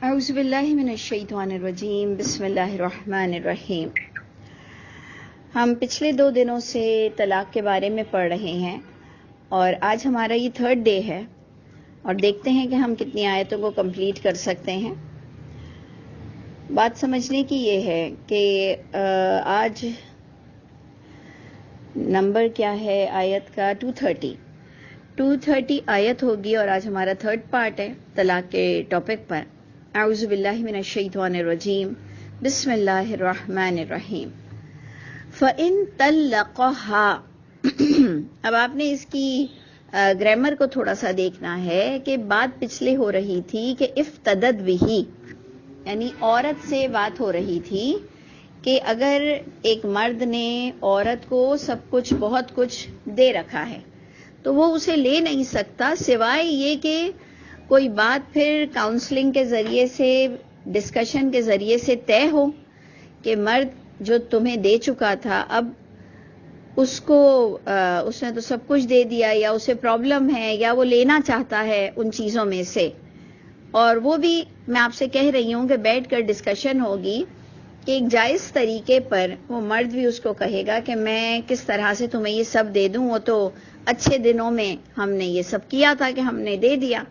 اعوذ باللہ من الشیطان الرجیم بسم اللہ الرحمن الرحیم۔ ہم پچھلے 2 دنوں سے طلاق کے بارے میں پڑھ رہے ہیں اور آج ہمارا یہ 3rd ڈے ہے اور دیکھتے ہیں کہ ہم کتنی آیتوں کو کمپلیٹ کر سکتے ہیں۔ بات سمجھنے کی یہ ہے کہ آج نمبر کیا ہے آیت کا 230 آیت ہوگی اور آج ہمارا 3rd پارٹ ہے طلاق کے ٹاپک پر۔ اعوذ باللہ من الشیطان الرجیم بسم اللہ الرحمن الرحیم۔ فَإِن طَلَّقَهَا اب آپ نے اس کی گرامر کو تھوڑا سا دیکھنا ہے کہ بات پچھلے ہو رہی تھی کہ افتدت بہی، یعنی عورت سے بات ہو رہی تھی کہ اگر ایک مرد نے عورت کو سب کچھ بہت کچھ دے رکھا ہے تو وہ اسے لے نہیں سکتا سوائے یہ کہ کوئی بات پھر کاؤنسلنگ کے ذریعے سے، ڈسکشن کے ذریعے سے طے ہو کہ مرد جو تمہیں دے چکا تھا اب اس نے تو سب کچھ دے دیا، یا اسے پرابلم ہے یا وہ لینا چاہتا ہے ان چیزوں میں سے، اور وہ بھی میں آپ سے کہہ رہی ہوں کہ بیٹھ کر ڈسکشن ہوگی کہ ایک جائز طریقے پر وہ مرد بھی اس کو کہے گا کہ میں کس طرح سے تمہیں یہ سب دے دوں، وہ تو اچھے دنوں میں ہم نے یہ سب کیا تھا کہ ہم نے دے دیا،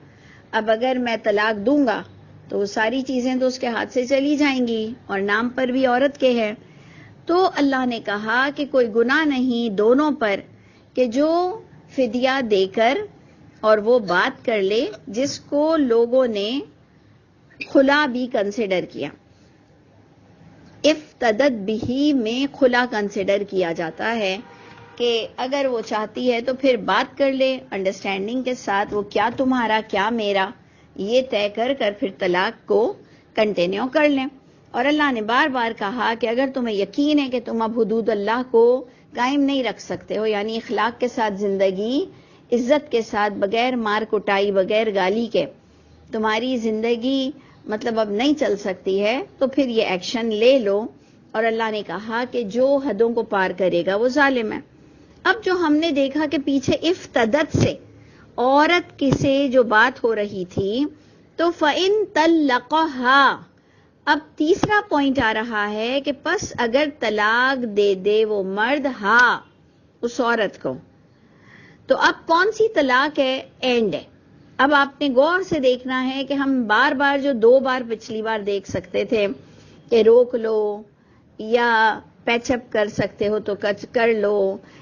اب اگر میں طلاق دوں گا تو وہ ساری چیزیں تو اس کے ہاتھ سے چلی جائیں گی اور نام پر بھی عورت کے ہے۔ تو اللہ نے کہا کہ کوئی گناہ نہیں دونوں پر کہ جو فدیہ دے کر اور وہ بات کر لے جس کو لوگوں نے خلا بھی کنسیڈر کیا۔ افتدت بہی میں خلا کنسیڈر کیا جاتا ہے کہ اگر وہ چاہتی ہے تو پھر بات کر لے انڈرسٹینڈنگ کے ساتھ، وہ کیا تمہارا کیا میرا، یہ طے کر پھر طلاق کو کنٹینیو کر لیں۔ اور اللہ نے بار بار کہا کہ اگر تمہیں یقین ہے کہ تم اب حدود اللہ کو قائم نہیں رکھ سکتے ہو، یعنی اخلاق کے ساتھ زندگی، عزت کے ساتھ، بغیر مار کٹائی، بغیر گالی کے تمہاری زندگی مطلب اب نہیں چل سکتی ہے، تو پھر یہ ایکشن لے لو۔ اور اللہ نے کہا کہ جو حدوں کو پار کرے گا وہ ظالم ہے۔ اب جو ہم نے دیکھا کہ پیچھے افتدت سے عورت کی سے جو بات ہو رہی تھی تو فَإِن طَلَّقَهَا، اب تیسرا پوائنٹ آ رہا ہے کہ پس اگر طلاق دے دے وہ مرد اس عورت کو، تو اب کون سی طلاق ہے؟ اینڈ ہے۔ اب آپ نے غور سے دیکھنا ہے کہ ہم بار بار جو 2 بار پچھلی بار دیکھ سکتے تھے کہ روک لو یا پیچ اپ کر سکتے ہو تو کر لو،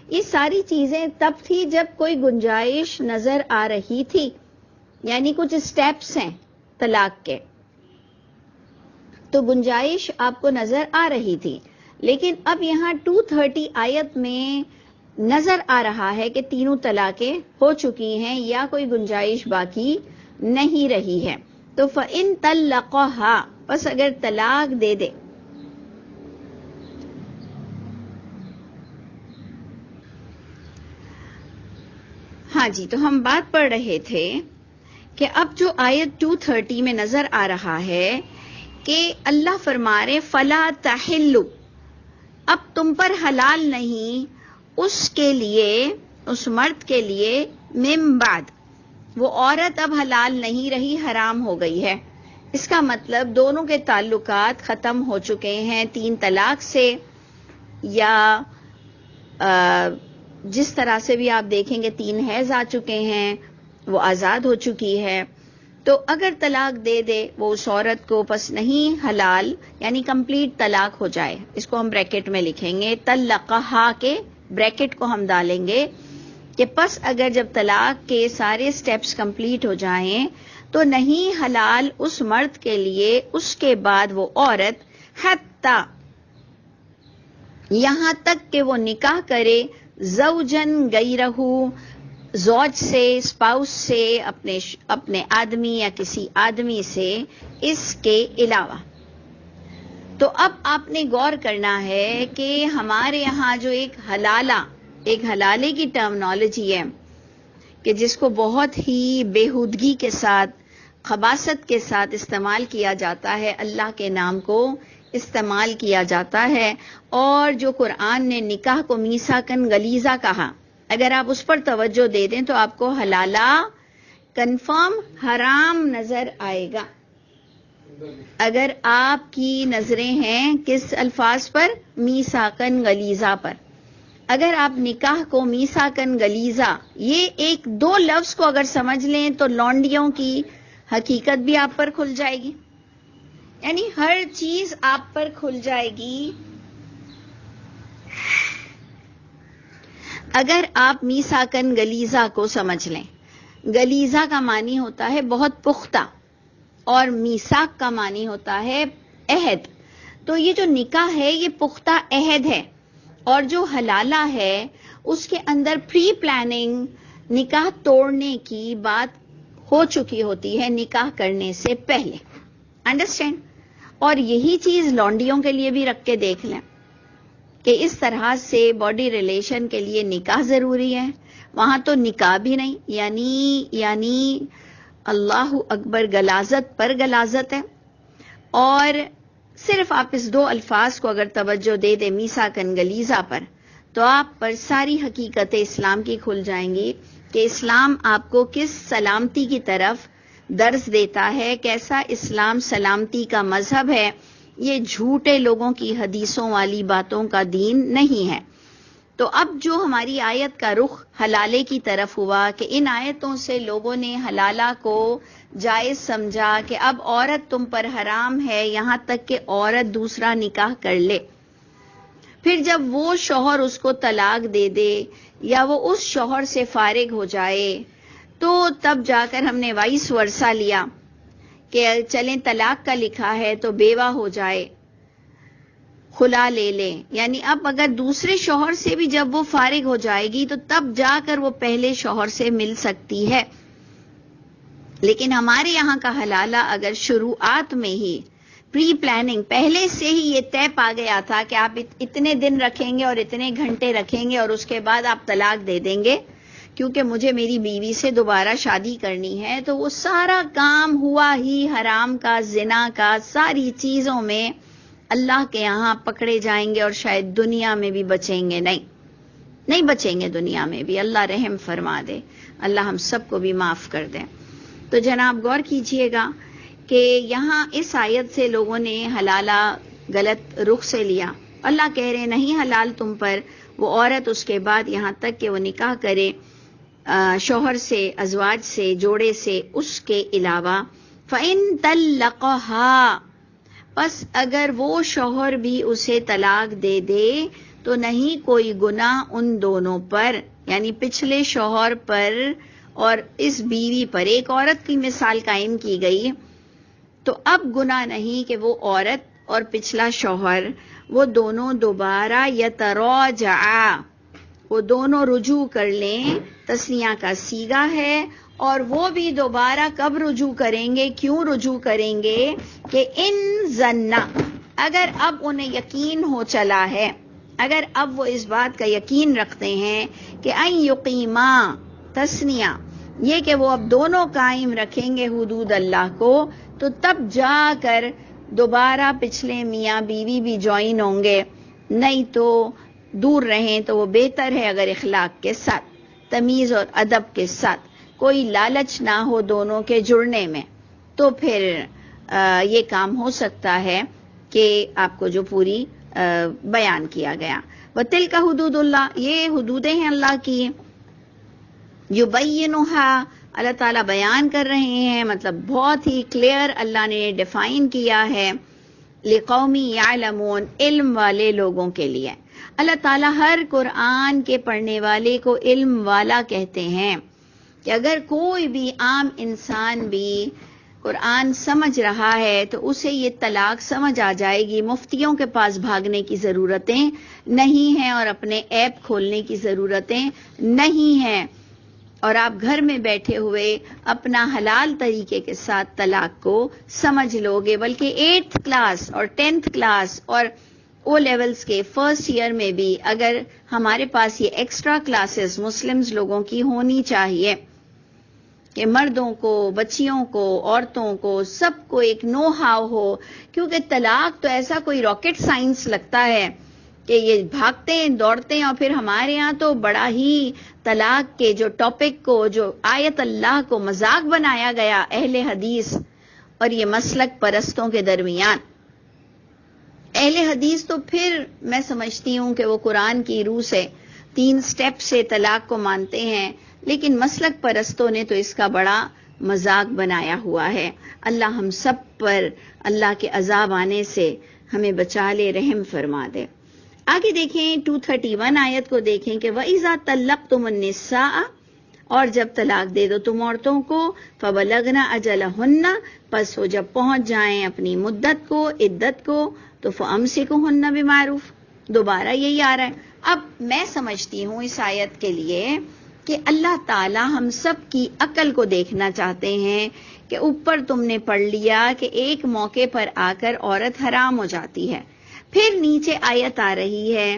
یہ ساری چیزیں تب تھی جب کوئی گنجائش نظر آ رہی تھی، یعنی کچھ سٹیپس ہیں طلاق کے تو گنجائش آپ کو نظر آ رہی تھی، لیکن اب یہاں 230 آیت میں نظر آ رہا ہے کہ تینوں طلاقیں ہو چکی ہیں یا کوئی گنجائش باقی نہیں رہی ہے۔ تو فَإِن طَلَّقَهَا، بس اگر طلاق دے دے، ہاں جی، تو ہم بات پڑھ رہے تھے کہ اب جو آیت 230 میں نظر آ رہا ہے کہ اللہ فرما رہے فَلَا تَحِلُّ، اب تم پر حلال نہیں اس کے لیے، اس مرد کے لیے، من بعد، وہ عورت اب حلال نہیں رہی، حرام ہو گئی ہے۔ اس کا مطلب دونوں کے تعلقات ختم ہو چکے ہیں 3 طلاق سے، یا جس طرح سے بھی آپ دیکھیں گے 3 حیض آ چکے ہیں، وہ آزاد ہو چکی ہے۔ تو اگر طلاق دے دے وہ اس عورت کو پس نہیں حلال، یعنی کمپلیٹ طلاق ہو جائے، اس کو ہم بریکٹ میں لکھیں گے، طلقہا کے بریکٹ کو ہم ڈالیں گے کہ پس اگر جب طلاق کے سارے سٹیپس کمپلیٹ ہو جائیں تو نہیں حلال اس مرد کے لیے اس کے بعد وہ عورت، حتی، یہاں تک کہ وہ نکاح کرے، زوجن غیرہ، زوج سے، اسپاؤس سے، اپنے آدمی یا کسی آدمی سے، اس کے علاوہ۔ تو اب آپ نے غور کرنا ہے کہ ہمارے یہاں جو ایک حلالے کی ٹرمنالوجی ہے کہ جس کو بہت ہی بےہودگی کے ساتھ، خباثت کے ساتھ استعمال کیا جاتا ہے، اللہ کے نام کو استعمال کیا جاتا ہے، اور جو قرآن نے نکاح کو میثاقاً غلیظہ کہا، اگر آپ اس پر توجہ دے دیں تو آپ کو حلالہ کنفرم حرام نظر آئے گا۔ اگر آپ کی نظریں ہیں کس الفاظ پر؟ میثاقاً غلیظہ پر. اگر آپ نکاح کو میثاقاً غلیظہ یہ ایک دو لفظ کو اگر سمجھ لیں تو لونڈیوں کی حقیقت بھی آپ پر کھل جائے گی، یعنی ہر چیز آپ پر کھل جائے گی. اگر آپ میثاقاً غلیظہ کو سمجھ لیں، غلیظہ کا معنی ہوتا ہے بہت پختہ اور میثاق کا معنی ہوتا ہے عہد. تو یہ جو نکاح ہے یہ پختہ عہد ہے، اور جو حلالہ ہے اس کے اندر پری پلاننگ نکاح توڑنے کی بات ہو چکی ہوتی ہے نکاح کرنے سے پہلے. انڈرسٹینڈ؟ اور یہی چیز لونڈیوں کے لیے بھی رکھ کے دیکھ لیں کہ اس طرح سے باڈی ریلیشن کے لیے نکاح ضروری ہے، وہاں تو نکاح بھی نہیں، یعنی اللہ اکبر غلاظت پر غلاظت ہے. اور صرف آپ اس دو الفاظ کو اگر توجہ دے دیں میثاقاً غلیظہ پر تو آپ پر ساری حقیقتیں اسلام کی کھل جائیں گی کہ اسلام آپ کو کس سلامتی کی طرف درس دیتا ہے، کیسا اسلام سلامتی کا مذہب ہے. یہ جھوٹے لوگوں کی حدیثوں والی باتوں کا دین نہیں ہے. تو اب جو ہماری آیت کا رخ حلالے کی طرف ہوا کہ ان آیتوں سے لوگوں نے حلالہ کو جائز سمجھا کہ اب عورت تم پر حرام ہے یہاں تک کہ عورت دوسرا نکاح کر لے. پھر جب وہ شوہر اس کو طلاق دے دے یا وہ اس شوہر سے فارغ ہو جائے تو تب جا کر ہم نے وائس ورثہ لیا کہ چلیں طلاق کا لکھا ہے تو بیوہ ہو جائے، خلا لے لیں. یعنی اب اگر دوسرے شوہر سے بھی جب وہ فارغ ہو جائے گی تو تب جا کر وہ پہلے شوہر سے مل سکتی ہے. لیکن ہمارے یہاں کا حلالہ اگر شروعات میں ہی پری پلاننگ پہلے سے ہی یہ طے پا گیا تھا کہ آپ اتنے دن رکھیں گے اور اتنے گھنٹے رکھیں گے اور اس کے بعد آپ طلاق دے دیں گے کیونکہ مجھے میری بیوی سے دوبارہ شادی کرنی ہے، تو وہ سارا کام ہوا ہی حرام کا، زنا کا، ساری چیزوں میں اللہ کے یہاں پکڑے جائیں گے اور شاید دنیا میں بھی بچیں گے نہیں بچیں گے دنیا میں بھی. اللہ رحم فرما دے، اللہ ہم سب کو بھی معاف کر دے. تو جناب غور کیجئے گا کہ یہاں اس آیت سے لوگوں نے حلالہ غلط رخ سے لیا. اللہ کہہ رہے نہیں حلال تم پر وہ عورت اس کے بعد یہاں تک کہ وہ نکاح کرے شوہر سے، ازواج سے، جوڑے سے، اس کے علاوہ فَإِن طَلَّقَهَا پس اگر وہ شوہر بھی اسے طلاق دے دے تو نہیں کوئی گناہ ان دونوں پر، یعنی پچھلے شوہر پر اور اس بیوی پر. ایک عورت کی مثال قائم کی گئی تو اب گناہ نہیں کہ وہ عورت اور پچھلا شوہر وہ دونوں دوبارہ یتراجعا وہ دونوں رجوع کر لیں. تسنیہ کا صیغہ ہے اور وہ بھی دوبارہ کب رجوع کریں گے، کیوں رجوع کریں گے کہ ان ظنا اگر اب انہیں یقین ہو چلا ہے، اگر اب وہ اس بات کا یقین رکھتے ہیں کہ ان یقیما تسنیہ یہ کہ وہ اب دونوں قائم رکھیں گے حدود اللہ کو، تو تب جا کر دوبارہ پچھلے میاں بیوی بھی جوائن ہوں گے. نہیں تو دور رہیں تو وہ بہتر ہے اگر اخلاق کے ساتھ، تمیز اور ادب کے ساتھ، کوئی لالچ نہ ہو دونوں کے جڑنے میں، تو پھر یہ کام ہو سکتا ہے کہ آپ کو جو پوری بیان کیا گیا. وَتِلْكَ حُدُودُ اللَّهِ یہ حدودیں ہیں اللہ کی، يُبَيِّنُهَا اللہ تعالیٰ بیان کر رہے ہیں، مطلب بہت ہی کلیئر اللہ نے ڈیفائن کیا ہے. لِقَوْمِ يَعْلَمُونَ علم والے لوگوں کے لیے. اللہ تعالیٰ ہر قرآن کے پڑھنے والے کو علم والا کہتے ہیں کہ اگر کوئی بھی عام انسان بھی قرآن سمجھ رہا ہے تو اسے یہ طلاق سمجھ آ جائے گی. مفتیوں کے پاس بھاگنے کی ضرورتیں نہیں ہیں اور اپنے ایپ کھولنے کی ضرورتیں نہیں ہیں، اور آپ گھر میں بیٹھے ہوئے اپنا حلال طریقے کے ساتھ طلاق کو سمجھ لو گے. بلکہ 8th کلاس اور 10th کلاس اور او لیولز کے فرسٹ ایئر میں بھی اگر ہمارے پاس یہ ایکسٹرا کلاسز مسلمز لوگوں کی ہونی چاہیے کہ مردوں کو، بچیوں کو، عورتوں کو، سب کو ایک نو ہاؤ ہو، کیونکہ طلاق تو ایسا کوئی راکٹ سائنس لگتا ہے کہ یہ بھاگتے ہیں دوڑتے ہیں. اور پھر ہمارے یہاں تو بڑا ہی طلاق کے جو ٹاپک کو، جو آیت اللہ کو مذاق بنایا گیا اہل حدیث، اور یہ مسلک پرستوں کے درمیان. اہل حدیث تو پھر میں سمجھتی ہوں کہ وہ قرآن کی روح سے 3 سٹیپ سے طلاق کو مانتے ہیں، لیکن مسلک پرستوں نے تو اس کا بڑا مذاق بنایا ہوا ہے. اللہ ہم سب پر اللہ کے عذاب آنے سے ہمیں بچا لے، رحم فرما دے. آگے دیکھیں 231 آیت کو دیکھیں کہ وَإِذَا طَلَّقْتُمُ النِّسَاءَ، اور جب طلاق دے دو تم عورتوں کو، فَبَلَغْنَ أَجَلَهُنَّ، پس وہ جب پہنچ جائیں اپنی مدت کو، عدت کو، تو فَأَمْسِكُوهُنَّ بِمَعْرُوفٍ. دوبارہ یہی آ رہا ہے. اب میں سمجھتی ہوں اس آیت کے لیے کہ اللہ تعالی ہم سب کی عقل کو دیکھنا چاہتے ہیں کہ اوپر تم نے پڑھ لیا کہ ایک موقع پر آ کر عورت حرام ہو جاتی ہے، پھر نیچے آیت آ رہی ہے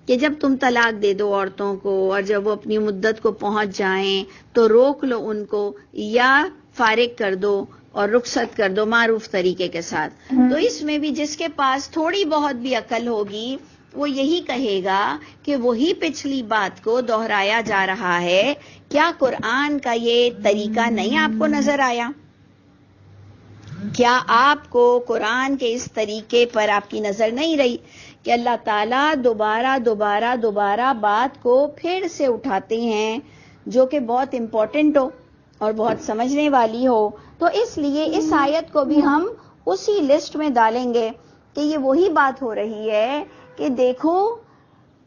کہ جب تم طلاق دے دو عورتوں کو اور جب وہ اپنی مدت کو پہنچ جائیں تو روک لو ان کو یا فارغ کر دو اور رخصت کر دو معروف طریقے کے ساتھ. تو اس میں بھی جس کے پاس تھوڑی بہت بھی عقل ہوگی وہ یہی کہے گا کہ وہی پچھلی بات کو دہرایا جا رہا ہے. کیا قرآن کا یہ طریقہ نہیں آپ کو نظر آیا؟ کیا آپ کو قرآن کے اس طریقے پر آپ کی نظر نہیں رہی کہ اللہ تعالیٰ دوبارہ بات کو پھر سے اٹھاتے ہیں جو کہ بہت امپورٹنٹ ہو اور بہت سمجھنے والی ہو؟ تو اس لیے اس آیت کو بھی ہم اسی لسٹ میں ڈالیں گے کہ یہ وہی بات ہو رہی ہے کہ دیکھو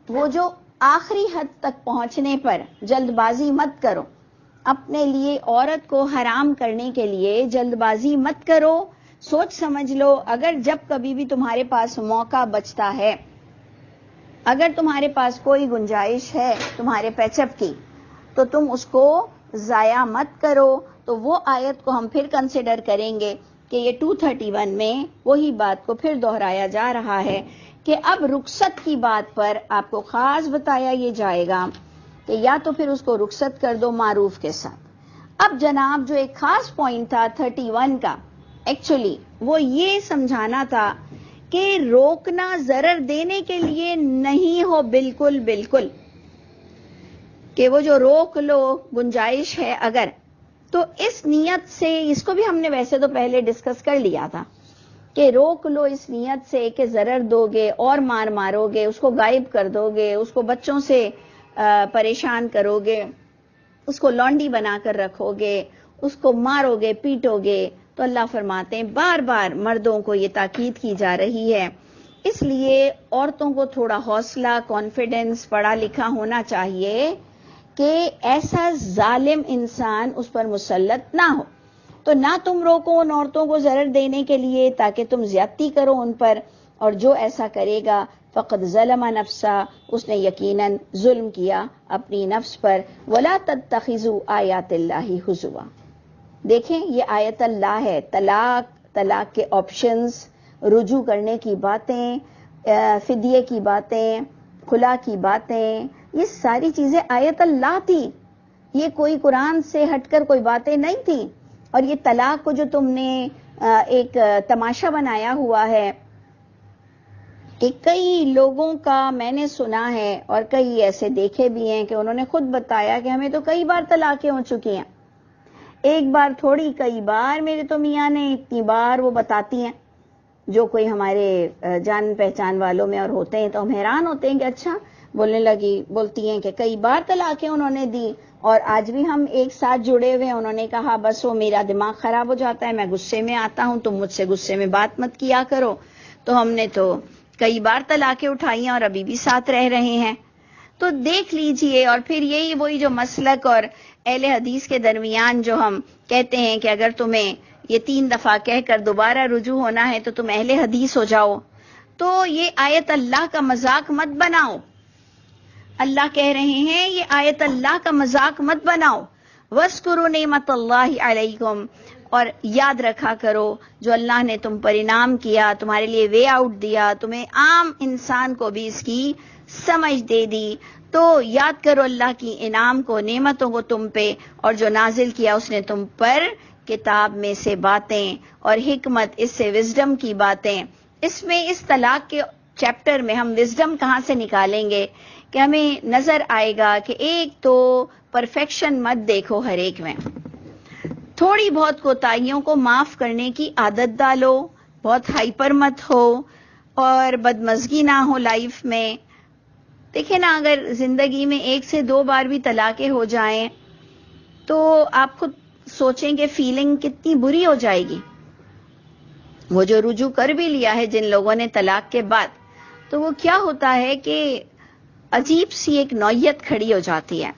وہ جو آخری حد تک پہنچنے پر جلد بازی مت کرو، اپنے لیے عورت کو حرام کرنے کے لیے جلد بازی مت کرو، سوچ سمجھ لو. اگر جب کبھی بھی تمہارے پاس موقع بچتا ہے، اگر تمہارے پاس کوئی گنجائش ہے تمہارے پیچ اپ کی، تو تم اس کو ضائع مت کرو. تو وہ آیت کو ہم پھر کنسیڈر کریں گے کہ یہ 231 میں وہی بات کو پھر دہرایا جا رہا ہے کہ اب رخصت کی بات پر آپ کو خاص بتایا یہ جائے گا کہ یا تو پھر اس کو رخصت کر دو معروف کے ساتھ. اب جناب جو ایک خاص پوائنٹ تھا 31 کا، ایکچولی وہ یہ سمجھانا تھا کہ روکنا ضرر دینے کے لیے نہیں ہو، بالکل کہ وہ جو روک لو گنجائش ہے اگر، تو اس نیت سے، اس کو بھی ہم نے ویسے تو پہلے ڈسکس کر لیا تھا کہ روک لو اس نیت سے کہ ضرر دو گے اور مارو گے، اس کو غائب کر دو گے، اس کو بچوں سے پریشان کرو گے، اس کو لونڈی بنا کر رکھو گے، اس کو مارو گے، پیٹو گے. تو اللہ فرماتے ہیں بار بار مردوں کو یہ تاکید کی جا رہی ہے، اس لیے عورتوں کو تھوڑا حوصلہ، کانفیڈنس، پڑھا لکھا ہونا چاہیے کہ ایسا ظالم انسان اس پر مسلط نہ ہو. تو نہ تم روکو ان عورتوں کو ضرر دینے کے لیے تاکہ تم زیادتی کرو ان پر، اور جو ایسا کرے گا فقد ظلم نفسا، اس نے یقیناً ظلم کیا اپنی نفس پر. ولا تتخذوا آیات اللہ ہزوا. دیکھیں یہ آیت اللہ ہے، طلاق کے آپشنز، رجوع کرنے کی باتیں، فدیے کی باتیں، خلا کی باتیں، یہ ساری چیزیں آیت اللہ تھی. یہ کوئی قرآن سے ہٹ کر کوئی باتیں نہیں تھی. اور یہ طلاق کو جو تم نے ایک تماشا بنایا ہوا ہے کہ کئی لوگوں کا میں نے سنا ہے اور کئی ایسے دیکھے بھی ہیں کہ انہوں نے خود بتایا کہ ہمیں تو کئی بار طلاقیں ہو چکی ہیں، ایک بار تھوڑی کئی بار. میرے تو میاں نے اتنی بار وہ بتاتی ہیں، جو کوئی ہمارے جان پہچان والوں میں اور ہوتے ہیں تو ہم حیران ہوتے ہیں کہ اچھا، بولتی ہیں کہ کئی بار طلاقیں انہوں نے دی اور آج بھی ہم ایک ساتھ جڑے ہوئے ہیں. انہوں نے کہا بس وہ میرا دماغ خراب ہو جاتا ہے، میں غصے میں آتا ہوں، تم مجھ سے غصے میں بات مت کیا کرو. تو ہم نے تو کئی بار طلاقیں اٹھائی ہیں اور ابھی بھی ساتھ رہ رہے ہیں. تو دیکھ لیجئے. اور پھر یہی وہی جو مسلک اور اہل حدیث کے درمیان جو ہم کہتے ہیں کہ اگر تمہیں یہ 3 دفعہ کہہ کر دوبارہ رجوع ہونا ہے تو تم اہل حدیث ہو جاؤ. تو یہ آیت اللہ کا مذاق مت بناؤ. اللہ کہہ رہے ہیں یہ آیت اللہ کا مذاق مت بناؤ. وَاذْكُرُوا نِعْمَتَ اللَّهِ عَلَيْكُمْ، اور یاد رکھا کرو جو اللہ نے تم پر انعام کیا، تمہارے لیے وے آؤٹ دیا، تمہیں عام انسان کو بھی اس کی سمجھ دے دی. تو یاد کرو اللہ کی انعام کو، نعمتوں کو تم پہ، اور جو نازل کیا اس نے تم پر کتاب میں سے باتیں اور حکمت، اس سے وزڈم کی باتیں. اس میں اس طلاق کے چیپٹر میں ہم وزڈم کہاں سے نکالیں گے کہ ہمیں نظر آئے گا کہ ایک تو پرفیکشن مت دیکھو ہر ایک میں. تھوڑی بہت کوتاہیوں کو معاف کرنے کی عادت ڈالو، بہت ہائپر مت ہو اور بدمزگی نہ ہو لائف میں. دیکھیں نا، اگر زندگی میں 1 سے 2 بار بھی طلاقیں ہو جائیں تو آپ خود سوچیں کہ فیلنگ کتنی بری ہو جائے گی. وہ جو رجوع کر بھی لیا ہے جن لوگوں نے طلاق کے بعد، تو وہ کیا ہوتا ہے کہ عجیب سی ایک نوعیت کھڑی ہو جاتی ہے.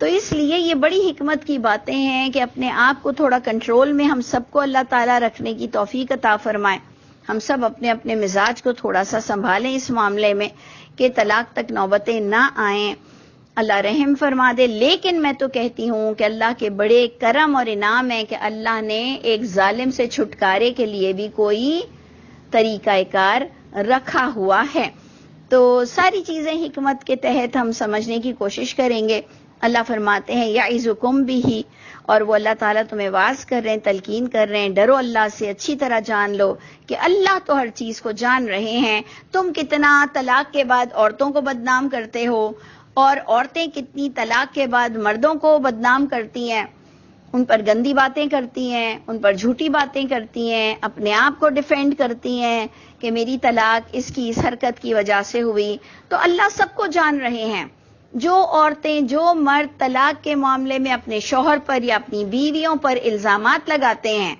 تو اس لیے یہ بڑی حکمت کی باتیں ہیں کہ اپنے آپ کو تھوڑا کنٹرول میں ہم سب کو اللہ تعالیٰ رکھنے کی توفیق عطا فرمائے. ہم سب اپنے اپنے مزاج کو تھوڑا سا سنبھالیں اس معاملے میں کہ طلاق تک نوبتیں نہ آئیں. اللہ رحم فرما دے. لیکن میں تو کہتی ہوں کہ اللہ کے بڑے کرم اور انعام ہے کہ اللہ نے ایک ظالم سے چھٹکارے کے لیے بھی کوئی طریقہ کار رکھا ہوا ہے. تو ساری چیزیں حکمت کے تحت ہم سمجھنے کی کوشش کریں گے. اللہ فرماتے ہیں یعظکم بہ، اور وہ اللہ تعالیٰ تمہیں واعظ کر رہے ہیں، تلقین کر رہے ہیں، ڈرو اللہ سے، اچھی طرح جان لو کہ اللہ تو ہر چیز کو جان رہے ہیں. تم کتنا طلاق کے بعد عورتوں کو بدنام کرتے ہو، اور عورتیں کتنی طلاق کے بعد مردوں کو بدنام کرتی ہیں، ان پر گندی باتیں کرتی ہیں، ان پر جھوٹی باتیں کرتی ہیں، اپنے آپ کو ڈیفینڈ کرتی ہیں کہ میری طلاق اس کی اس حرکت کی وجہ سے ہوئی. تو اللہ سب کو جان رہے ہیں. جو عورتیں، جو مرد طلاق کے معاملے میں اپنے شوہر پر یا اپنی بیویوں پر الزامات لگاتے ہیں،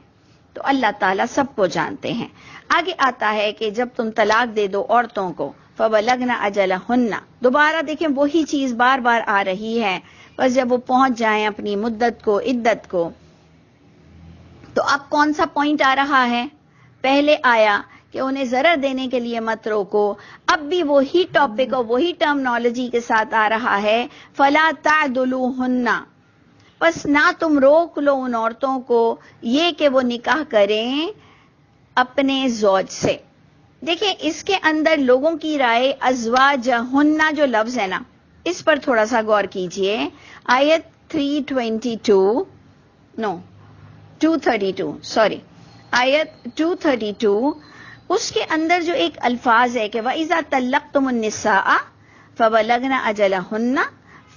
تو اللہ تعالیٰ سب کو جانتے ہیں. آگے آتا ہے کہ جب تم طلاق دے دو عورتوں کو، فَبَلَغْنَ أَجَلَهُنَّ، دوبارہ دیکھیں وہی چیز بار بار آ رہی ہے. بس جب وہ پہنچ جائیں اپنی مدت کو، عدت کو، تو اب کون سا پوائنٹ آ رہا ہے؟ پہلے آیا کہ انہیں ضرر دینے کے لیے مت روکو. اب بھی وہی ٹاپک اور وہی ٹرمنالوجی کے ساتھ آ رہا ہے، فَلَا تَعْدُلُوهُنَّ، بس نہ تم روک لو ان عورتوں کو یہ کہ وہ نکاح کریں اپنے زوج سے. دیکھیں اس کے اندر لوگوں کی رائے ازواجہن جو لفظ ہے نا، اس پر تھوڑا سا غور کیجئے. آیت 232 آیت 232، اس کے اندر جو ایک الفاظ ہے کہ وَإِذَا طَلَّقْتُمُ النِّسَاءَ فَبَلَغْنَ أَجَلَهُنَّ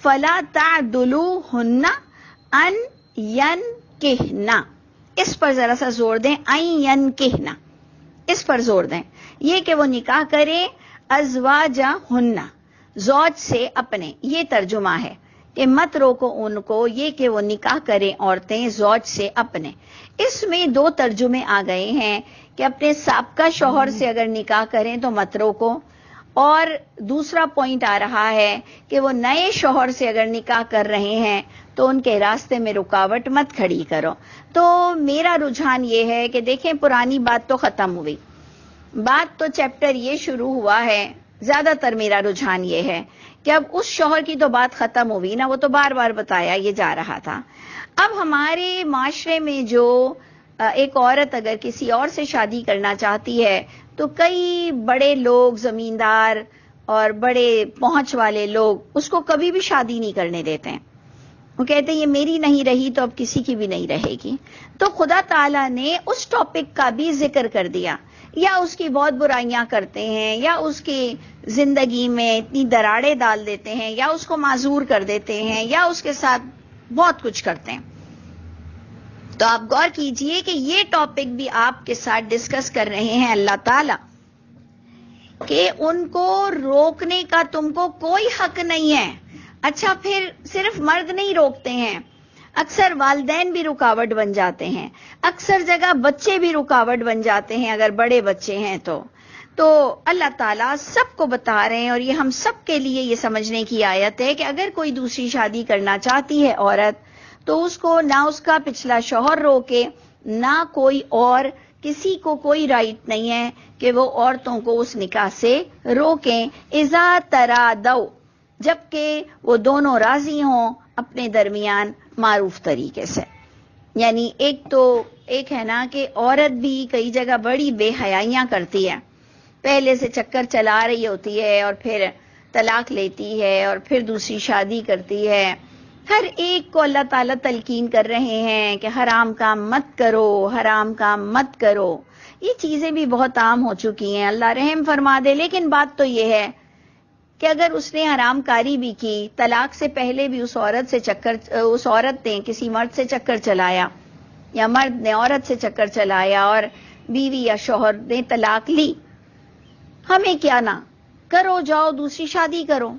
فَلَا تَعْدُلُوهُنَّ أَن يَنكِحْنَ، اس پر ذرا سا زور دیں، أَن يَنكِحْنَ، اس پر زور دیں. یہ کہ وہ نکاح کرے ازواجہن، زوج سے اپنے، یہ ترجمہ ہے کہ مت روکو ان کو، یہ کہ وہ نکاح کریں عورتیں زوج سے اپنے. اس میں 2 ترجمے آ گئے ہیں کہ اپنے سابقہ شوہر سے اگر نکاح کریں تو مت روکو، اور دوسرا پوائنٹ آ رہا ہے کہ وہ نئے شوہر سے اگر نکاح کر رہے ہیں تو ان کے راستے میں رکاوٹ مت کھڑی کرو. تو میرا رجحان یہ ہے کہ دیکھیں پرانی بات تو ختم ہوئی، بات تو چیپٹر یہ شروع ہوا ہے. زیادہ تر میرا رجحان یہ ہے کہ اب اس شوہر کی تو بات ختم ہوئی نا، وہ تو بار بار بتایا یہ جا رہا تھا. اب ہمارے معاشرے میں جو ایک عورت اگر کسی اور سے شادی کرنا چاہتی ہے تو کئی بڑے لوگ، زمیندار اور بڑے پہنچ والے لوگ اس کو کبھی بھی شادی نہیں کرنے دیتے ہیں. وہ کہتے ہیں یہ میری نہیں رہی تو اب کسی کی بھی نہیں رہے گی. تو خدا تعالیٰ نے اس ٹاپک کا بھی ذکر کر دیا. یا اس کی بہت برائیاں کرتے ہیں، یا اس کی زندگی میں اتنی دراڑیں ڈال دیتے ہیں، یا اس کو معذور کر دیتے ہیں، یا اس کے ساتھ بہت کچھ کرتے ہیں. تو آپ غور کیجئے کہ یہ ٹاپک بھی آپ کے ساتھ ڈسکس کر رہے ہیں اللہ تعالیٰ کہ ان کو روکنے کا تم کو کوئی حق نہیں ہے. اچھا پھر صرف مرد نہیں روکتے ہیں، اکثر والدین بھی رکاوٹ بن جاتے ہیں، اکثر جگہ بچے بھی رکاوٹ بن جاتے ہیں اگر بڑے بچے ہیں تو اللہ تعالیٰ سب کو بتا رہے ہیں. اور یہ ہم سب کے لیے یہ سمجھنے کی آیت ہے کہ اگر کوئی دوسری شادی کرنا چاہتی ہے عورت تو اس کو نہ اس کا پچھلا شوہر روکے، نہ کوئی اور، کسی کو کوئی رائٹ نہیں ہے کہ وہ عورتوں کو اس نکاح سے روکیں. اذا ترادوا، جبکہ وہ دونوں راضی ہوں اپنے درمیان معروف طریقے سے. یعنی ایک ہے نا کہ عورت بھی کئی جگہ بڑی بے حیائیاں کرتی ہے، پہلے سے چکر چلا رہی ہوتی ہے اور پھر طلاق لیتی ہے اور پھر دوسری شادی کرتی ہے. ہر ایک کو اللہ تعالیٰ تلقین کر رہے ہیں کہ حرام کام مت کرو، حرام کام مت کرو. یہ چیزیں بھی بہت عام ہو چکی ہیں، اللہ رحم فرما دے. لیکن بات تو یہ ہے کہ اگر اس نے حرام کاری بھی کی، طلاق سے پہلے بھی اس عورت نے کسی مرد سے چکر چلایا، یا مرد نے عورت سے چکر چلایا اور بیوی یا شوہر نے طلاق لی، ہمیں کیا نہ کرو، جاؤ دوسری شادی کرو.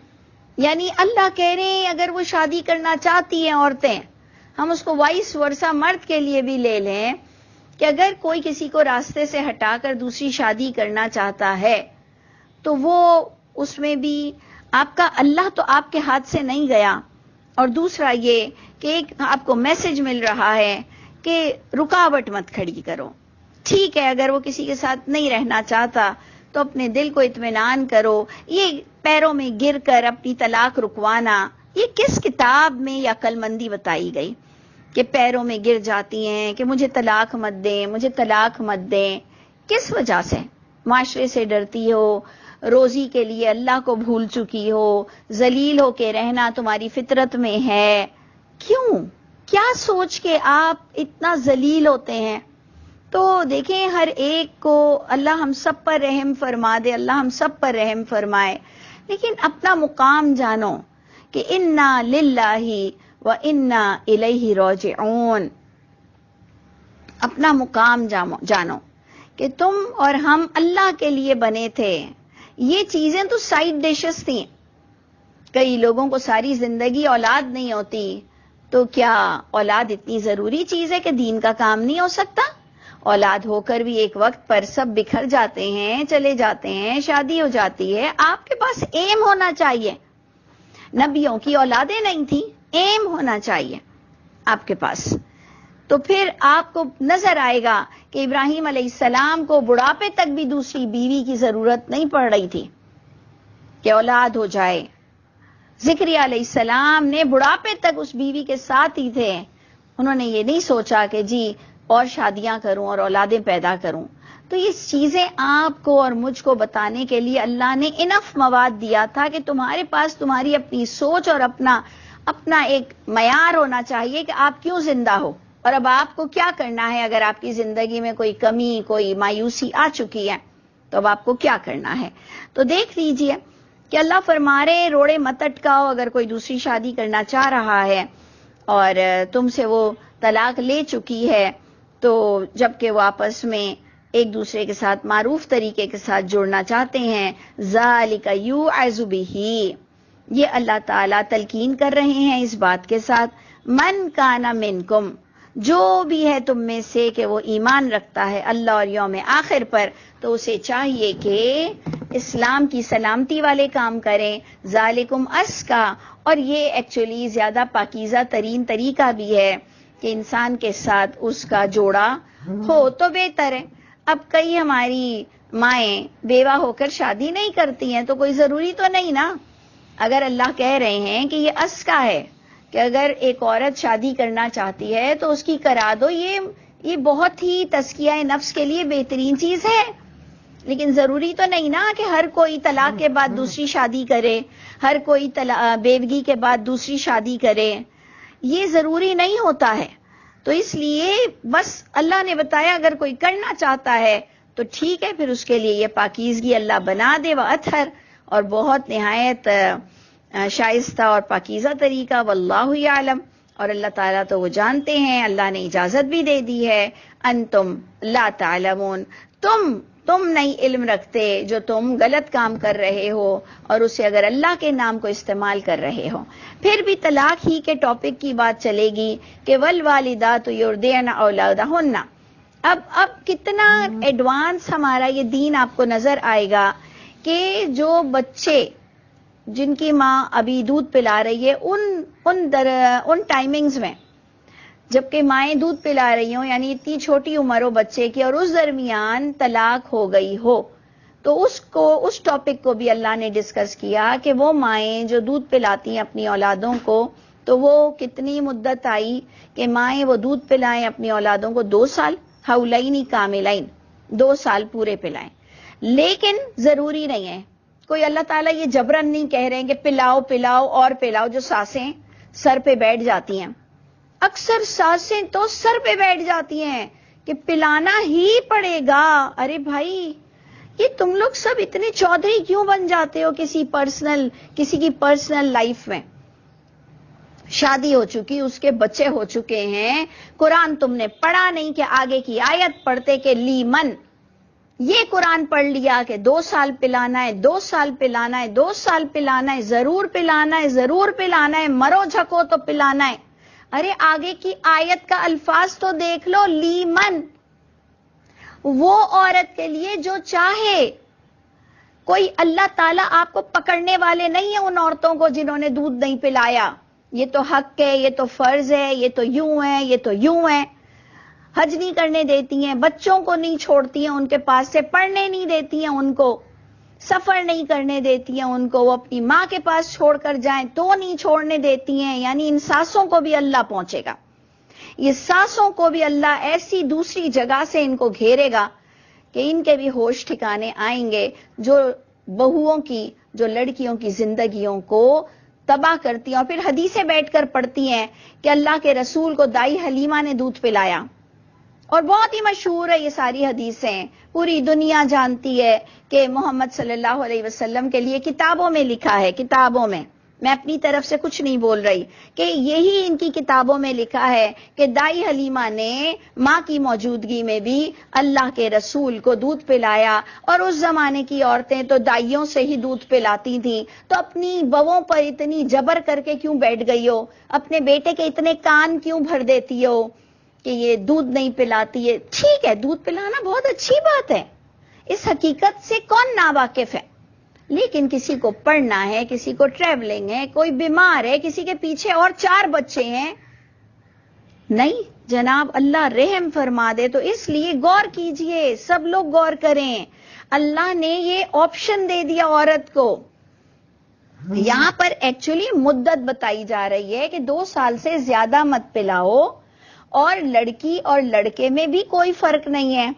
یعنی اللہ کہہ رہے ہیں اگر وہ شادی کرنا چاہتی ہیں عورتیں، ہم اس کو وائس ورثہ مرد کے لیے بھی لے لیں کہ اگر کوئی کسی کو راستے سے ہٹا کر دوسری شادی کرنا چاہتا ہے تو وہ اس میں بھی آپ کا اللہ تو آپ کے ہاتھ سے نہیں گیا. اور دوسرا یہ کہ ایک آپ کو میسج مل رہا ہے کہ رکاوٹ مت کھڑی کرو. ٹھیک ہے اگر وہ کسی کے ساتھ نہیں رہنا چاہتا تو اپنے دل کو اطمینان کرو. یہ پیروں میں گر کر اپنی طلاق رکوانا یہ کس کتاب میں یا عقل مندی بتائی گئی کہ پیروں میں گر جاتی ہیں کہ مجھے طلاق مت دیں، مجھے طلاق مت دیں؟ کس وجہ سے؟ معاشرے سے ڈرتی ہو، روزی کے لیے اللہ کو بھول چکی ہو، ذلیل ہو کے رہنا تمہاری فطرت میں ہے. کیوں؟ کیا سوچ کے آپ اتنا ذلیل ہوتے ہیں؟ تو دیکھیں ہر ایک کو اللہ ہم سب پر رحم فرما دے، اللہ ہم سب پر رحم فرمائے، لیکن اپنا مقام جانو کہ انا للہ و انا الیہ راجعون. اپنا مقام جانو کہ تم اور ہم اللہ کے لیے بنے تھے. یہ چیزیں تو سائیڈ ڈشز تھیں. کئی لوگوں کو ساری زندگی اولاد نہیں ہوتی، تو کیا اولاد اتنی ضروری چیز ہے کہ دین کا کام نہیں ہو سکتا؟ اولاد ہو کر بھی ایک وقت پر سب بکھر جاتے ہیں، چلے جاتے ہیں، شادی ہو جاتی ہے. آپ کے پاس ایم ہونا چاہیے. نبیوں کی اولادیں نہیں تھیں، ایم ہونا چاہیے آپ کے پاس. تو پھر آپ کو نظر آئے گا کہ ابراہیم علیہ السلام کو بڑھاپے تک بھی دوسری بیوی کی ضرورت نہیں پڑ رہی تھی کہ اولاد ہو جائے. زکریا علیہ السلام نے بڑھاپے تک اس بیوی کے ساتھ ہی تھے. انہوں نے یہ نہیں سوچا کہ جی اور شادیاں کروں اور اولادیں پیدا کروں. تو یہ چیزیں آپ کو اور مجھ کو بتانے کے لیے اللہ نے انف مواد دیا تھا کہ تمہارے پاس تمہاری اپنی سوچ اور اپنا ایک معیار ہونا چاہیے کہ آپ کیوں زندہ ہو اور اب آپ کو کیا کرنا ہے. اگر آپ کی زندگی میں کوئی کمی، کوئی مایوسی آ چکی ہے تو اب آپ کو کیا کرنا ہے. تو دیکھ لیجئے کہ اللہ فرما رہے روڑے مت اٹکاؤ. اگر کوئی دوسری شادی کرنا چاہ رہا ہے اور تم سے وہ طلاق لے چکی ہے تو جبکہ وہ آپس میں ایک دوسرے کے ساتھ معروف طریقے کے ساتھ جوڑنا چاہتے ہیں، ذالک یوعظ بہ، یہ اللہ تعالیٰ تلقین کر رہے ہیں اس بات کے ساتھ، من کان منکم، جو بھی ہے تم میں سے کہ وہ ایمان رکھتا ہے اللہ اور یوم آخر پر، تو اسے چاہیے کہ اسلام کی سلامتی والے کام کریں. ذالکم ازکی، اور یہ ایکچولی زیادہ پاکیزہ ترین طریقہ بھی ہے کہ انسان کے ساتھ اس کا جوڑا ہو تو بہتر ہے. اب کئی ہماری مائیں بیوہ ہو کر شادی نہیں کرتی ہیں تو کوئی ضروری تو نہیں نا. اگر اللہ کہہ رہے ہیں کہ یہ ازکی ہے کہ اگر ایک عورت شادی کرنا چاہتی ہے تو اس کی کرا دو، یہ بہت ہی تزکیہ نفس کے لیے بہترین چیز ہے. لیکن ضروری تو نہیں نا کہ ہر کوئی طلاق کے بعد دوسری شادی کرے، ہر کوئی بیوگی کے بعد دوسری شادی کرے. یہ ضروری نہیں ہوتا ہے. تو اس لیے بس اللہ نے بتایا اگر کوئی کرنا چاہتا ہے تو ٹھیک ہے، پھر اس کے لیے یہ پاکیزگی اللہ بنا دے وَأَطْهَرَ، اور بہت نہایت شائستہ اور پاکیزہ طریقہ. واللہ یعلم، اور اللہ تعالیٰ تو وہ جانتے ہیں. اللہ نے اجازت بھی دے دی ہے، انتم لا تعلمون، تم نہیں علم رکھتے جو تم غلط کام کر رہے ہو اور اسے اگر اللہ کے نام کو استعمال کر رہے ہو. پھر بھی طلاق ہی کے ٹاپک کی بات چلے گی کہ والوالدات یرضعن اولادہن. اب کتنا ایڈوانس ہمارا یہ دین آپ کو نظر آئے گا کہ جو بچے جن کی ماں ابھی دودھ پلا رہی ہے ان ٹائمنگز میں جبکہ مائیں دودھ پلا رہی ہوں، یعنی اتنی چھوٹی عمر ہو بچے کی اور اس درمیان طلاق ہو گئی ہو، تو اس ٹاپک کو بھی اللہ نے ڈسکس کیا کہ وہ مائیں جو دودھ پلاتی ہیں اپنی اولادوں کو، تو وہ کتنی مدت آئی کہ مائیں وہ دودھ پلائیں اپنی اولادوں کو 2 سال، حولین کاملین، 2 سال پورے پلائیں. لیکن ضروری نہیں ہے، کوئی اللہ تعالیٰ یہ جبرن نہیں کہہ رہے ہیں کہ پلاؤ اور پلاؤ. جو سانسیں سر پہ بیٹھ جاتی ہیں، اکثر سانسیں تو سر پہ بیٹھ جاتی ہیں کہ پلانا ہی پڑے گا. ارے بھائی یہ تم لوگ سب اتنے چودھری کیوں بن جاتے ہو کسی کی پرسنل لائف میں؟ شادی ہو چکی، اس کے بچے ہو چکے ہیں، قرآن تم نے پڑھا نہیں کہ آگے کی آیت پڑھتے کہ لیمن، یہ قرآن پڑھ لیا کہ 2 سال پلانا ہے، 2 سال پلانا ہے، 2 سال پلانا ہے، ضرور پلانا ہے، ضرور پلانا ہے، مرو جھکو تو پلانا ہے۔ ارے آگے کی آیت کا الفاظ تو دیکھ لو، لیمن، وہ عورت کے لیے جو چاہے۔ کوئی اللہ تعالیٰ آپ کو پکڑنے والے نہیں ہیں ان عورتوں کو جنہوں نے دودھ نہیں پلایا، یہ تو حق ہے، یہ تو فرض ہے، یہ تو یوں ہے، یہ تو یوں ہے۔ حج نہیں کرنے دیتی ہیں، بچوں کو نہیں چھوڑتی ہیں ان کے پاس سے، پڑھنے نہیں دیتی ہیں ان کو، سفر نہیں کرنے دیتی ہیں ان کو، وہ اپنی ماں کے پاس چھوڑ کر جائیں تو نہیں چھوڑنے دیتی ہیں۔ یعنی ان ساسوں کو بھی اللہ پہنچے گا، یہ ساسوں کو بھی اللہ ایسی دوسری جگہ سے ان کو گھیرے گا کہ ان کے بھی ہوش ٹھکانے آئیں گے، جو بہوؤں کی، جو لڑکیوں کی زندگیوں کو تباہ کرتی ہیں، اور پھر حدیثیں بیٹھ کر پڑھتی ہیں کہ اللہ کے رسول کو دائی حلیمہ نے دودھ پلایا، اور بہت ہی مشہور ہے یہ ساری حدیثیں، پوری دنیا جانتی ہے کہ محمد صلی اللہ علیہ وسلم کے لیے کتابوں میں لکھا ہے، کتابوں میں، میں اپنی طرف سے کچھ نہیں بول رہی، کہ یہی ان کی کتابوں میں لکھا ہے کہ دائی حلیمہ نے ماں کی موجودگی میں بھی اللہ کے رسول کو دودھ پلایا، اور اس زمانے کی عورتیں تو دائیوں سے ہی دودھ پلاتی تھیں، تو اپنی بہووں پر اتنی جبر کر کے کیوں بیٹھ گئی ہو، اپنے بیٹے کے اتنے کان کیوں بھر دیتی ہو کہ یہ دودھ نہیں پلاتی ہے؟ ٹھیک ہے، دودھ پلانا بہت اچھی بات ہے، اس حقیقت سے کون ناواقف ہے، لیکن کسی کو پڑھنا ہے، کسی کو ٹریولنگ ہے، کوئی بیمار ہے، کسی کے پیچھے اور 4 بچے ہیں، نہیں جناب، اللہ رحم فرما دے، تو اس لیے غور کیجئے، سب لوگ غور کریں، اللہ نے یہ آپشن دے دیا عورت کو۔ یہاں پر ایکچولی مدت بتائی جا رہی ہے کہ 2 سال سے زیادہ مت پلاؤ، اور لڑکی اور لڑکے میں بھی کوئی فرق نہیں ہے،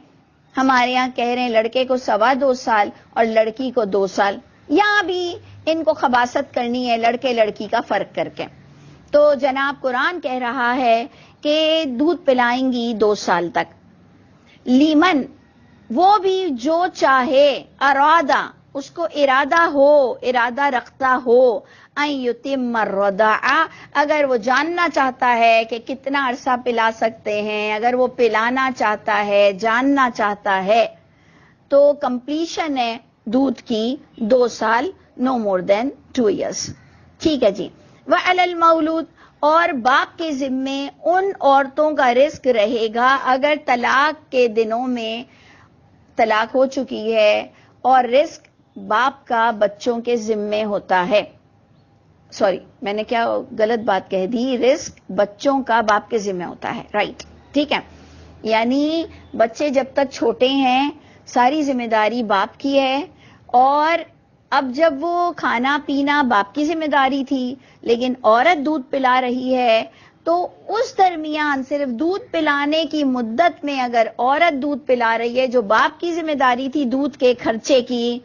ہمارے یہاں کہہ رہے ہیں لڑکے کو 2.25 سال اور لڑکی کو 2 سال، یہاں بھی ان کو خباثت کرنی ہے لڑکے لڑکی کا فرق کر کے۔ تو جناب قرآن کہہ رہا ہے کہ دودھ پلائیں گی 2 سال تک، لیمن، وہ بھی جو چاہے، ارادہ، اس کو ارادہ ہو، ارادہ رکھتا ہو، ان یتم الرضاع، اگر وہ جاننا چاہتا ہے کہ کتنا عرصہ پلا سکتے ہیں، اگر وہ پلانا چاہتا ہے، جاننا چاہتا ہے، تو کمپلیشن ہے دودھ کی 2 سال، نو مور دین 2 ایئرس، ٹھیک ہے جی۔ وعلی المولود، اور باپ کے ذمے ان عورتوں کا رزق رہے گا اگر طلاق کے دنوں میں طلاق ہو چکی ہے، اور رزق باپ کا بچوں کے ذمے ہوتا ہے، سوری میں نے کیا غلط بات کہہ دی، رزق بچوں کا باپ کے ذمہ ہوتا ہے، رائٹ، ٹھیک ہے، یعنی بچے جب تک چھوٹے ہیں ساری ذمہ داری باپ کی ہے، اور اب جب وہ کھانا پینا باپ کی ذمہ داری تھی، لیکن عورت دودھ پلا رہی ہے، تو اس درمیان صرف دودھ پلانے کی مدت میں اگر عورت دودھ پلا رہی ہے جو باپ کی ذمہ داری تھی دودھ کے خرچے کی،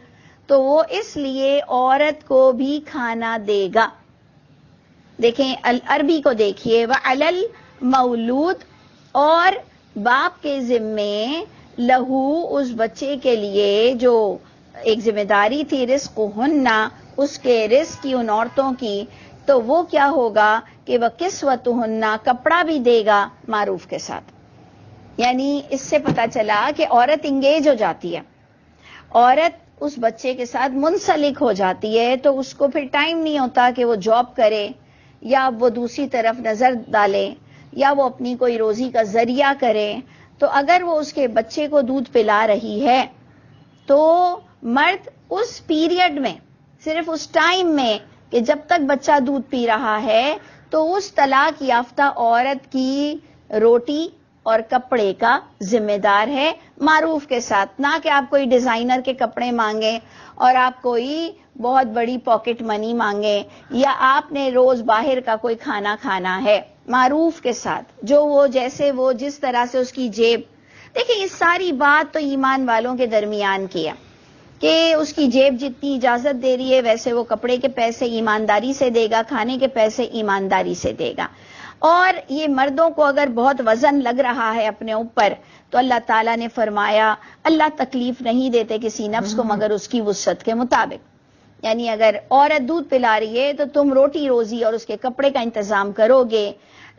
تو وہ اس لیے عورت کو بھی کھانا دے گا۔ دیکھیں عربی کو دیکھیے، وعلی المولود، اور باپ کے ذمے، لہو، اس بچے کے لیے جو ایک ذمہ داری تھی، رزق ہننا، اس کے رزق کی ان عورتوں کی، تو وہ کیا ہوگا کہ وہ کسوتہننا، کپڑا بھی دے گا معروف کے ساتھ۔ یعنی اس سے پتا چلا کہ عورت انگیج ہو جاتی ہے، عورت اس بچے کے ساتھ منسلک ہو جاتی ہے، تو اس کو پھر ٹائم نہیں ہوتا کہ وہ جاب کرے، یا وہ دوسری طرف نظر ڈالے، یا وہ اپنی کوئی روزی کا ذریعہ کرے۔ تو اگر وہ اس کے بچے کو دودھ پلا رہی ہے تو مرد اس پیریڈ میں، صرف اس ٹائم میں کہ جب تک بچہ دودھ پی رہا ہے، تو اس طلاق یافتہ عورت کی روٹی اور کپڑے کا ذمہ دار ہے معروف کے ساتھ، نہ کہ آپ کوئی ڈیزائنر کے کپڑے مانگیں اور آپ کوئی بہت بڑی پاکٹ منی مانگیں، یا آپ نے روز باہر کا کوئی کھانا کھانا ہے، معروف کے ساتھ، جو وہ جیسے وہ جس طرح سے اس کی جیب۔ دیکھیں یہ ساری بات تو ایمان والوں کے درمیان کی ہے کہ اس کی جیب جتنی اجازت دے رہی ہے ویسے وہ کپڑے کے پیسے ایمانداری سے دے گا، کھانے کے پیسے ایمانداری سے دے گا۔ اور یہ مردوں کو اگر بہت وزن لگ رہا ہے اپنے اوپر، تو اللہ تعالیٰ نے فرمایا اللہ تکلیف نہیں دیتے کسی نفس کو مگر اس کی وسعت کے مطابق۔ یعنی اگر عورت دودھ پلا رہی ہے تو تم روٹی روزی اور اس کے کپڑے کا انتظام کرو گے.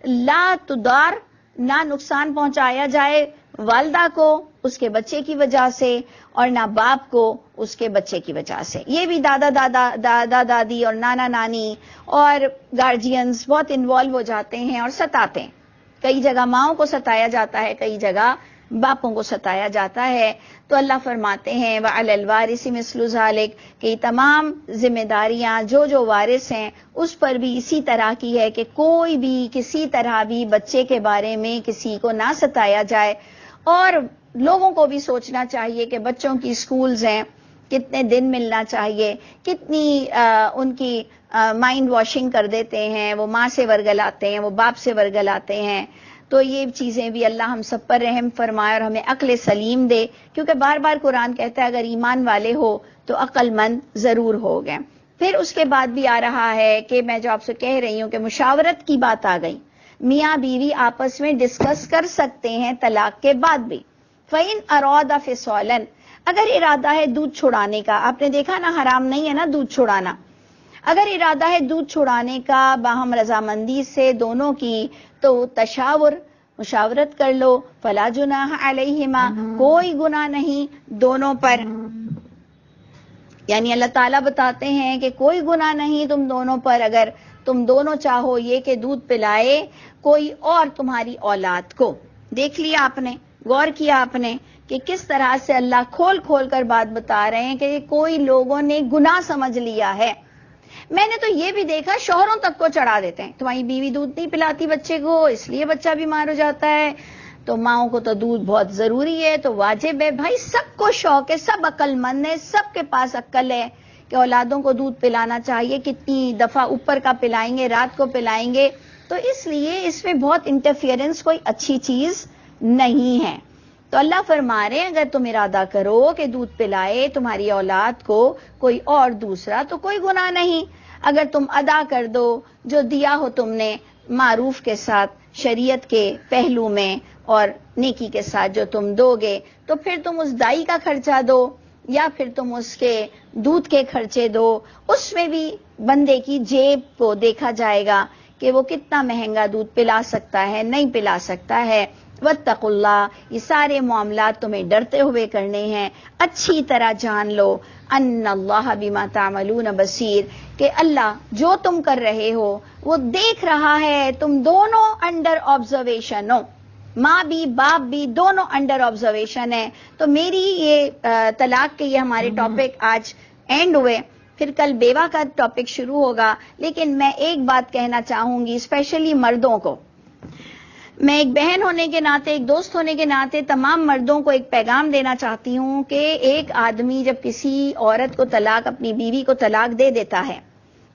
لا تدار، نہ نقصان پہنچایا جائے والدہ کو اس کے بچے کی وجہ سے اور نہ باپ کو اس کے بچے کی وجہ سے. یہ بھی دادا دادی اور نانا نانی اور گارجینز بہت انوالو ہو جاتے ہیں اور ستاتے ہیں. کئی جگہ ماؤں کو ستایا جاتا ہے، کئی جگہ باپوں کو ستایا جاتا ہے. تو اللہ فرماتے ہیں وَعَلَى الْوَارِثِ مِثْلُ ذَلِكَ کہ یہ تمام ذمہ داریاں جو وارث ہیں اس پر بھی اسی طرح کی ہے کہ کوئی بھی کسی طرح بھی بچے کے بارے میں کسی کو نہ ستایا جائے. اور لوگوں کو بھی سوچنا چاہیے کہ بچوں کی سکولز ہیں، کتنے دن ملنا چاہیے، کتنی ان کی مائنڈ واشنگ کر دیتے ہیں، وہ ماں سے ورگلاتے ہیں، وہ باپ سے ورگلاتے ہیں. تو یہ چیزیں بھی اللہ ہم سب پر رحم فرمائے اور ہمیں عقل سلیم دے، کیونکہ بار بار قرآن کہتا ہے اگر ایمان والے ہو تو عقل مند ضرور ہو گئے. پھر اس کے بعد بھی آ رہا ہے کہ میں جو آپ سے کہہ رہی ہوں کہ مشاورت کی بات آ گئی. میاں بیوی آپس میں ڈسکس کر سکتے ہیں طلاق کے بعد بھی. فَإِنْ أَرَادَ فِصَالًا اگر ارادہ ہے دودھ چھڑانے کا، آپ نے دیکھا نا حرام نہیں ہے نا دودھ چھڑانا. اگر ارادہ ہے دودھ چھڑانے کا باہم رضامندی سے دونوں کی تو مشاورت کر لو. فلا جناح علیہما کوئی گناہ نہیں دونوں پر. یعنی اللہ تعالیٰ بتاتے ہیں کہ کوئی گناہ نہیں تم دونوں پر اگر تم دونوں چاہو یہ کہ دودھ پلائے کوئی اور تمہاری اولاد کو. دیکھ لیا آپ نے، غور کیا آپ نے کہ کس طرح سے اللہ کھول کھول کر بات بتا رہے ہیں کہ کوئی لوگوں نے گناہ سمجھ لیا ہے. میں نے تو یہ بھی دیکھا شوہروں تک کو چڑھا دیتے ہیں تمہاری بیوی دودھ نہیں پلاتی بچے کو اس لیے بچہ بیمار ہو جاتا ہے، تو ماؤں کو تو دودھ بہت ضروری ہے تو واجب ہے. بھائی سب کو شوق ہے، سب عقل مند ہے، سب کے پاس عقل ہے کہ اولادوں کو دودھ پلانا چاہیے. کتنی دفعہ اوپر کا پلائیں گے، رات کو پلائیں گے، تو اس لیے اس میں بہت انٹرفیئرنس کوئی اچھی چیز نہیں ہے. تو اللہ فرما رہے ہیں اگر تم ارادہ کرو کہ دودھ پلائے تمہاری اولاد کو کوئی اور دوسرا تو کوئی گناہ نہیں. اگر تم ادا کر دو جو دیا ہو تم نے معروف کے ساتھ شریعت کے پہلو میں اور نیکی کے ساتھ جو تم دو گے تو پھر تم اس دائی کا خرچہ دو یا پھر تم اس کے دودھ کے خرچے دو. اس میں بھی بندے کی جیب کو دیکھا جائے گا کہ وہ کتنا مہنگا دودھ پلا سکتا ہے، نہیں پلا سکتا ہے. واتقوا اللہ یہ سارے معاملات تمہیں ڈرتے ہوئے کرنے ہیں. اچھی طرح جان لو ان اللہ بما تعملون بصیر کہ اللہ جو تم کر رہے ہو وہ دیکھ رہا ہے. تم دونوں انڈر آبزرویشن ہو، ماں بھی باپ بھی دونوں انڈر آبزرویشن ہے. تو میری یہ طلاق کے یہ ہمارے ٹاپک آج اینڈ ہوئے، پھر کل بیوہ کا ٹاپک شروع ہوگا. لیکن میں ایک بات کہنا چاہوں گی اسپیشلی مردوں کو. میں ایک بہن ہونے کے ناطے، ایک دوست ہونے کے ناطے تمام مردوں کو ایک پیغام دینا چاہتی ہوں کہ ایک آدمی جب کسی عورت کو طلاق، اپنی بیوی کو طلاق دے دیتا ہے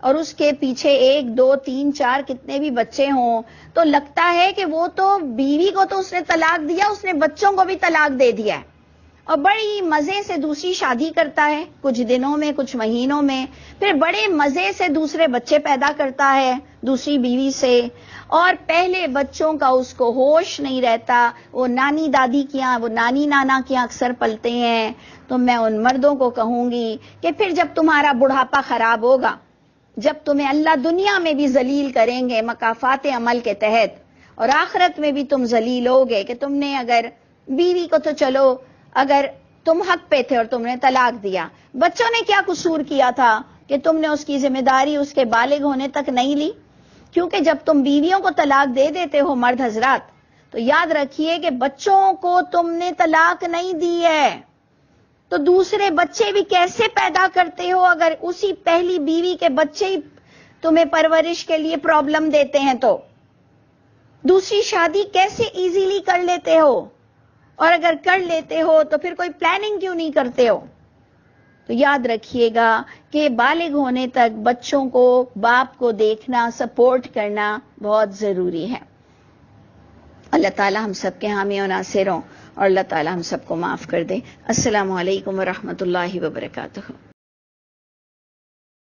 اور اس کے پیچھے 1 2 3 4 کتنے بھی بچے ہوں تو لگتا ہے کہ وہ تو بیوی کو تو اس نے طلاق دیا، اس نے بچوں کو بھی طلاق دے دیا ہے اور بڑی مزے سے دوسری شادی کرتا ہے کچھ دنوں میں کچھ مہینوں میں، پھر بڑے مزے سے دوسرے بچے پیدا کرتا ہے دوسری بیوی سے، اور پہلے بچوں کا اس کو ہوش نہیں رہتا. وہ نانی دادی کیا، وہ نانی نانا کیا اکثر پلتے ہیں. تو میں ان مردوں کو کہوں گی کہ پھر جب تمہارا بڑھاپا خراب ہوگا، جب تمہیں اللہ دنیا میں بھی ذلیل کریں گے مکافات عمل کے تحت اور آخرت میں بھی تم ذلیل ہوگے کہ تم نے اگر بیوی کو تو چلو اگر تم حق پہ تھے اور تم نے طلاق دیا، بچوں نے کیا قصور کیا تھا کہ تم نے اس کی ذمہ داری اس کے بالغ ہونے تک نہیں لی. کیونکہ جب تم بیویوں کو طلاق دے دیتے ہو مرد حضرات تو یاد رکھیے کہ بچوں کو تم نے طلاق نہیں دی ہے تو دوسرے بچے بھی کیسے پیدا کرتے ہو اگر اسی پہلی بیوی کے بچے ہی تمہیں پرورش کے لیے پرابلم دیتے ہیں تو دوسری شادی کیسے ایزیلی کر لیتے ہو، اور اگر کر لیتے ہو تو پھر کوئی پلاننگ کیوں نہیں کرتے ہو. تو یاد رکھیے گا کہ بالغ ہونے تک بچوں کو باپ کو دیکھنا، سپورٹ کرنا بہت ضروری ہے. اللہ تعالی ہم سب کے حامی و ناصر ہوں اور اللہ تعالی ہم سب کو معاف کر دے. السلام علیکم ورحمۃ اللہ وبرکاتہ.